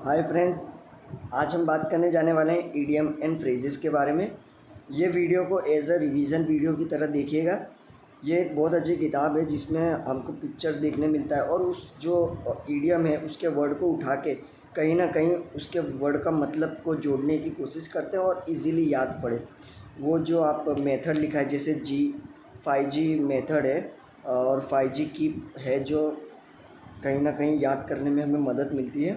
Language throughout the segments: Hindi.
हाय फ्रेंड्स, आज हम बात करने जाने वाले हैं ईडियम एंड फ्रेजेस के बारे में। ये वीडियो को एज अ रिवीजन वीडियो की तरह देखिएगा। ये एक बहुत अच्छी किताब है जिसमें हमको पिक्चर देखने मिलता है और उस जो ईडियम है उसके वर्ड को उठा के कहीं ना कहीं उसके वर्ड का मतलब को जोड़ने की कोशिश करते हैं और इजीली याद पड़े। वो जो आप मेथड लिखा है जैसे G 5G मेथड है और 5G की है जो कहीं ना कहीं याद करने में हमें मदद मिलती है,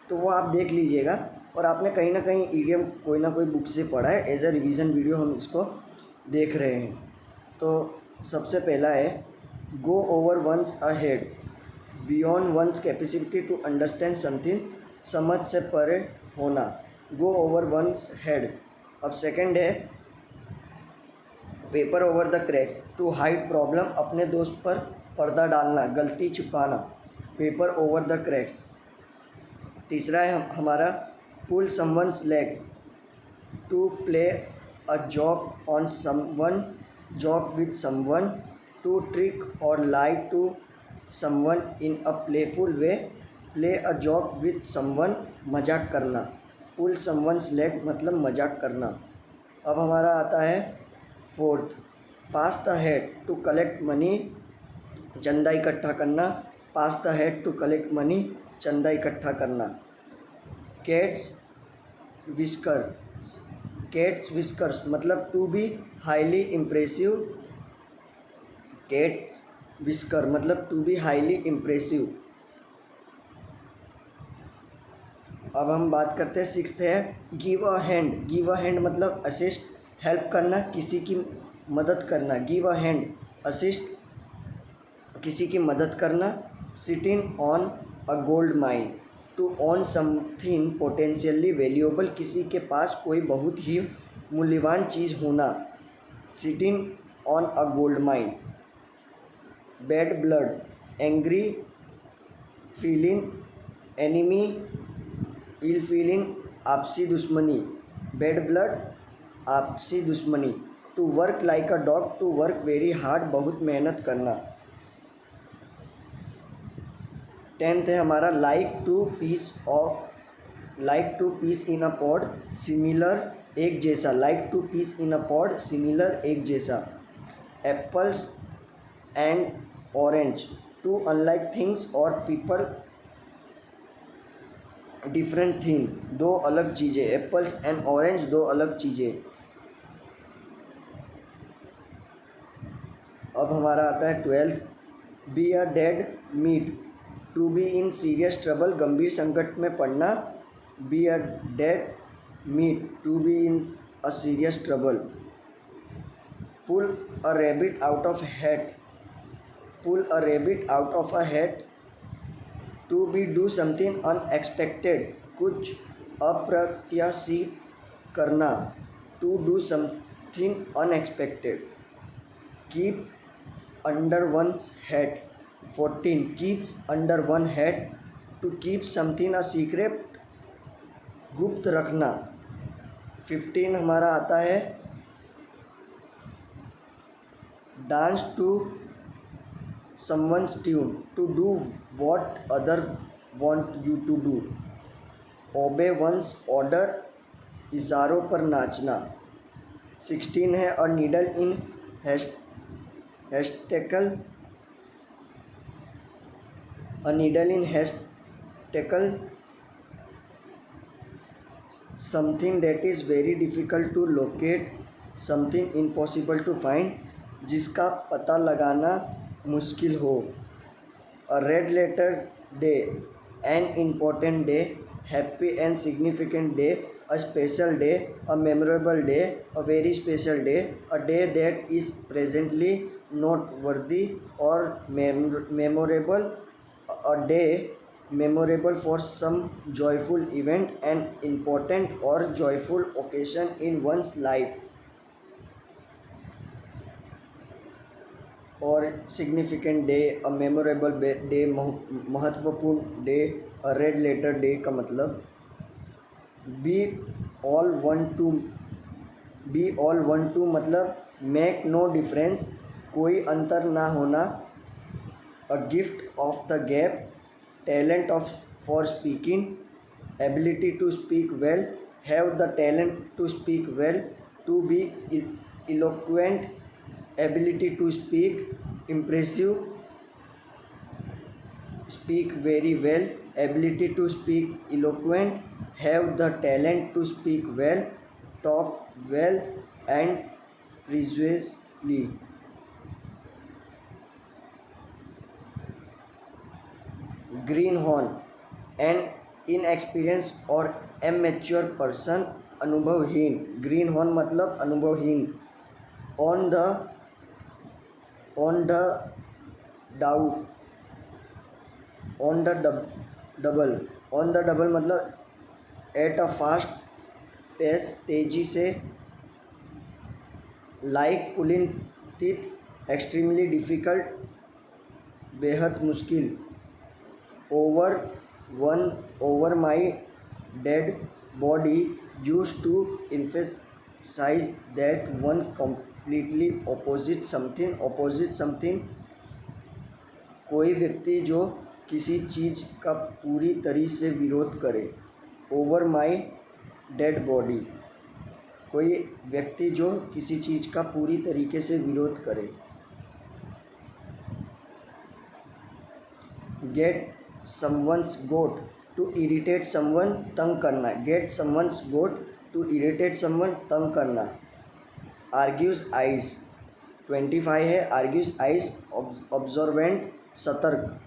तो वो आप देख लीजिएगा। और आपने कहीं ना कहीं ईडियम कोई ना कोई बुक से पढ़ा है, एज अ रिवीजन वीडियो हम इसको देख रहे हैं। तो सबसे पहला है go over one's ahead beyond one's capacity to understand something, समझ से परे होना, गो ओवर वंस हेड। अब सेकंड है paper over the cracks, to hide problem, अपने दोस्त पर पर्दा डालना, गलती छिपाना, पेपर ओवर द क्रैक्स। तीसरा है हमारा pull someone's legs, to play a joke on someone, joke with someone, to trick और lie to someone in a playful way, play a joke with someone, मजाक करना, पुल समवन्स लेग मतलब मजाक करना। अब हमारा आता है fourth pass the head, to collect money, चंदा इकट्ठा करना, pass the head to collect money, चंदा इकट्ठा करना। कैट्स विस्कर, कैट्स विस्कर्स मतलब to be highly impressive, cat whisker मतलब टू बी हाईली इम्प्रेसिव। अब हम बात करते हैं सिक्स्थ है give a hand, give a hand मतलब असिस्ट, हेल्प करना, किसी की मदद करना, गिव अ हैंड असिस्ट, किसी की मदद करना। Sitting on a gold mine, to own something potentially valuable, किसी के पास कोई बहुत ही मूल्यवान चीज़ होना, sitting on a gold mine. Bad blood, angry feeling, enemy, ill feeling, आपसी दुश्मनी, बैड ब्लड आपसी दुश्मनी। To work like a dog, to work very hard, बहुत मेहनत करना। टेंथ है हमारा like two peas of, like two peas in a pod, similar एक जैसा, like two peas in a pod similar एक जैसा। Apples and orange, two unlike things और पीपल डिफरेंट थिंग, दो अलग चीज़ें, एप्पल्स एंड ऑरेंज दो अलग चीज़ें। अब हमारा आता है twelfth be a dead meat, to be in serious trouble, गंभीर संकट में पड़ना, be a dead meat to be in a serious trouble. Pull a rabbit out of hat, pull a rabbit out of a hat, to be do something unexpected, कुछ अप्रत्याशित करना, to do something unexpected. Keep under one's head, 14 keeps under one head, to keep something a secret, गुप्त रखना। 15 हमारा आता है dance to someone's tune, to do what other want you to do, obey one's order, इशारों पर नाचना। 16 है a needle in haystack, a needle in haystack, something that is very difficult to locate, something impossible to find, जिसका पता लगाना मुश्किल हो। A red letter day, an important day, happy and significant day, a special day, a memorable day, a very special day, a day that is presently note वर्दी और memorable, a day memorable for some joyful event, an important or joyful occasion in one's life, और significant day, a memorable day, महत्वपूर्ण day, a red letter day का मतलब be all want to, be all want to मतलब make no difference, कोई अंतर ना होना, a gift of the gap, talent of for speaking, ability to speak well, have the talent to speak well, to be eloquent, ability to speak, impressive, speak very well, ability to speak eloquent, have the talent to speak well, talk well and persuasively. Greenhorn, an inexperienced और immature person, अनुभवहीन. ग्रीनहॉर्न मतलब अनुभवहीन. On the on the doubt on the double. On the double मतलब एट अ फास्ट पेस, तेजी से. Like pulling teeth, extremely difficult, बेहद मुश्किल. Over one, over my dead body, use to emphasize that one completely opposite something, opposite something. कोई व्यक्ति जो किसी चीज़ का पूरी तरह से विरोध करे. ओवर माई डेड बॉडी, कोई व्यक्ति जो किसी चीज़ का पूरी तरीके से विरोध करे. Get someone's goat, to irritate someone, तंग करना. Get someone's goat, to irritate someone, तंग करना. आर्ग्यूज आइज, 25 है. आर्ग्यूज आइज, ऑब्जर्वेंट, सतर्क.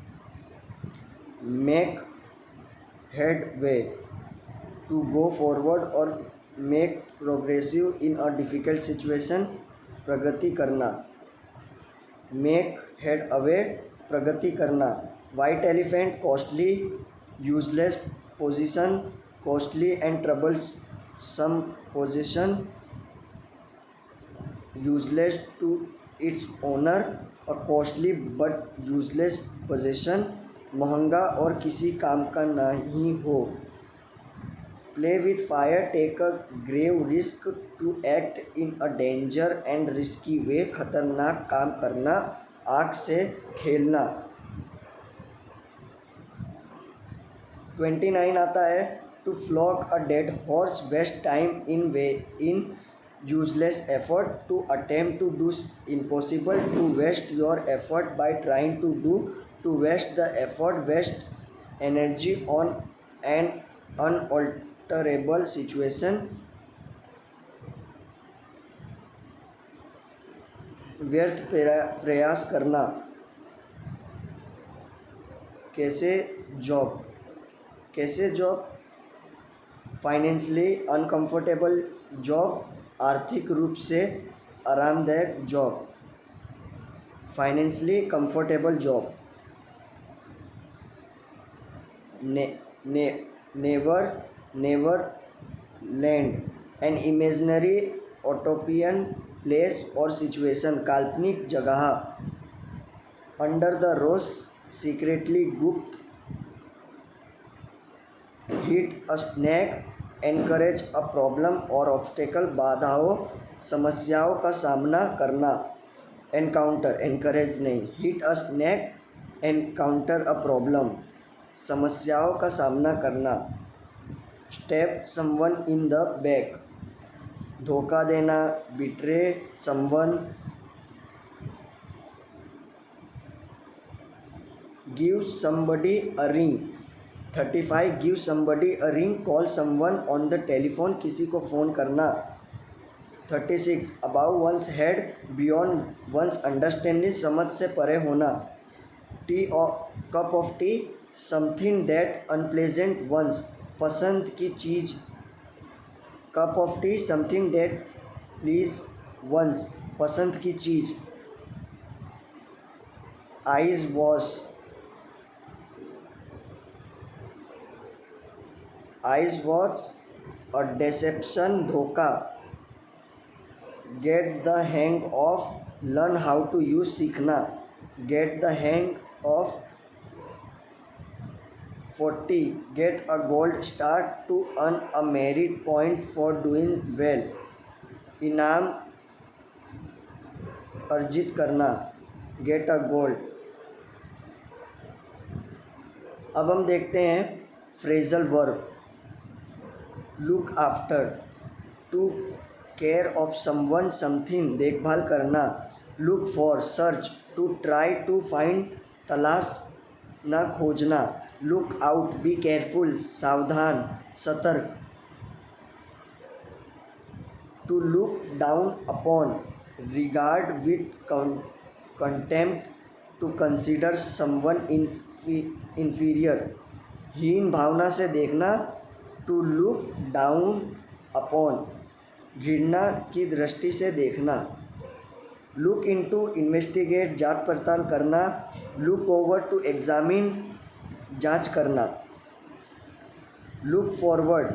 Make headway, to go forward और make progressive in a difficult situation, प्रगति करना. मेक हेड अवे, प्रगति करना. White elephant, costly, useless position, costly and troublesome position, useless to its owner और कॉस्टली बट यूजलेस पोजीशन, महंगा और किसी काम का नहीं हो. Play with fire, take a grave risk, to act in a danger and risky way, खतरनाक काम करना, आग से खेलना. 29 आता है. To flog a dead horse, waste time in useless effort, to attempt to do impossible, to waste your effort by trying to do, to waste the effort, waste energy on an unalterable situation. व्यर्थ प्रयास करना. कैसे जॉब, कैसे जॉब. फाइनेंशियली अनकंफर्टेबल जॉब, आर्थिक रूप से आरामदायक job. Financially comfortable job. Never land, an imaginary utopian place और सिचुएशन, काल्पनिक जगह. अंडर द रोज, सीक्रेटली गुप्त. Hit a snack, encourage a problem और ऑब्स्टेकल, बाधाओं, समस्याओं का सामना करना. एनकाउंटर, एनकरेज नहीं. Hit a snack, encounter a problem, समस्याओं का सामना करना. Stab someone in the back, धोखा देना, betray someone. Give somebody a ring, 35. Give somebody a ring, call someone on the telephone, किसी को फ़ोन करना. 36. Above one's head, beyond one's understanding, समझ से परे होना. Tea cup of tea, something that unpleasant one's, पसंद की चीज़. Cup of tea, something that please one's, पसंद की चीज़. Eyes wash, eyes wash a deception, धोखा. Get the hang of, learn how to use, सीखना. Get the hang of. 40. Get a gold star, to earn a merit point for doing well, इनाम अर्जित करना. Get a gold. अब हम देखते हैं phrasal verb. Look after, to care of someone something, देखभाल करना। Look for, search, to try to find, तलाशना, खोजना। लुक आउट, बी केयरफुल, सावधान, सतर्क। To look down upon, regard with contempt, to consider someone inferior, हीन भावना से देखना। टू लुक डाउन अपॉन, घृणा की दृष्टि से देखना। लुक इनटू, इन्वेस्टिगेट, जांच पड़ताल करना। लुक ओवर, टू एग्जामिन, जांच करना। Look forward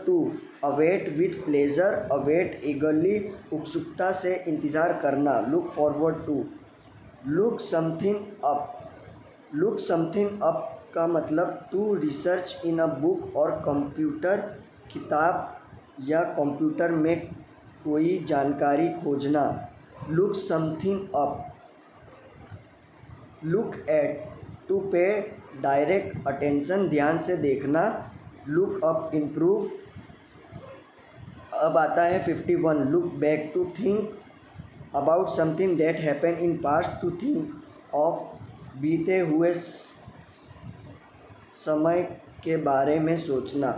to, await with pleasure, await eagerly, उत्सुकता से इंतज़ार करना। Look forward to. Look something up का मतलब to research in a book और कंप्यूटर, किताब या कंप्यूटर में कोई जानकारी खोजना। Look something up. Look at, to pay direct attention, ध्यान से देखना। Look up, improve. अब आता है 51, look back, to think about something that happen in past, to think of, बीते हुए समय के बारे में सोचना।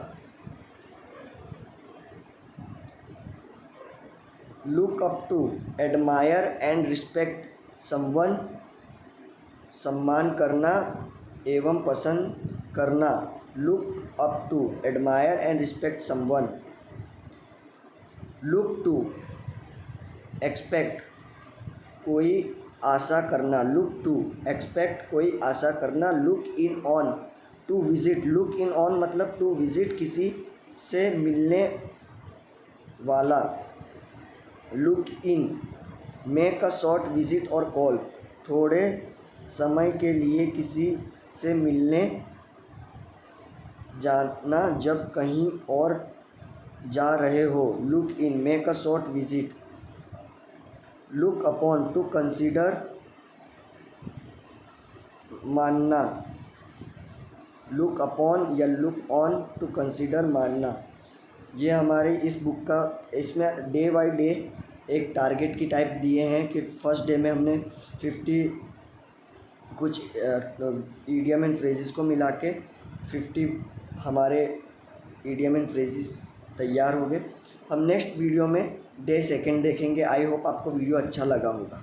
Look up to, admire and respect someone, सम्मान करना एवं पसंद करना। Look up to, admire and respect someone. Look to, expect, कोई आशा करना। लुक टू एक्सपेक्ट, कोई आशा करना। Look in on, to visit. Look in on मतलब टू विजिट, किसी से मिलने वाला। Look in, make a short visit और कॉल, थोड़े समय के लिए किसी से मिलने जाना जब कहीं और जा रहे हो। Look in, make a short visit. Look upon, to consider, मानना। लुक अपॉन या लुक ऑन, टू कंसीडर, मानना। ये हमारे इस बुक का, इसमें डे बाय डे एक टारगेट की टाइप दिए हैं कि फर्स्ट डे में हमने 50 कुछ ईडियम एंड फ्रेजेस को मिला के 50 हमारे ईडियम एंड फ्रेजेस तैयार हो गए। हम नेक्स्ट वीडियो में डे सेकंड देखेंगे। आई होप आपको वीडियो अच्छा लगा होगा।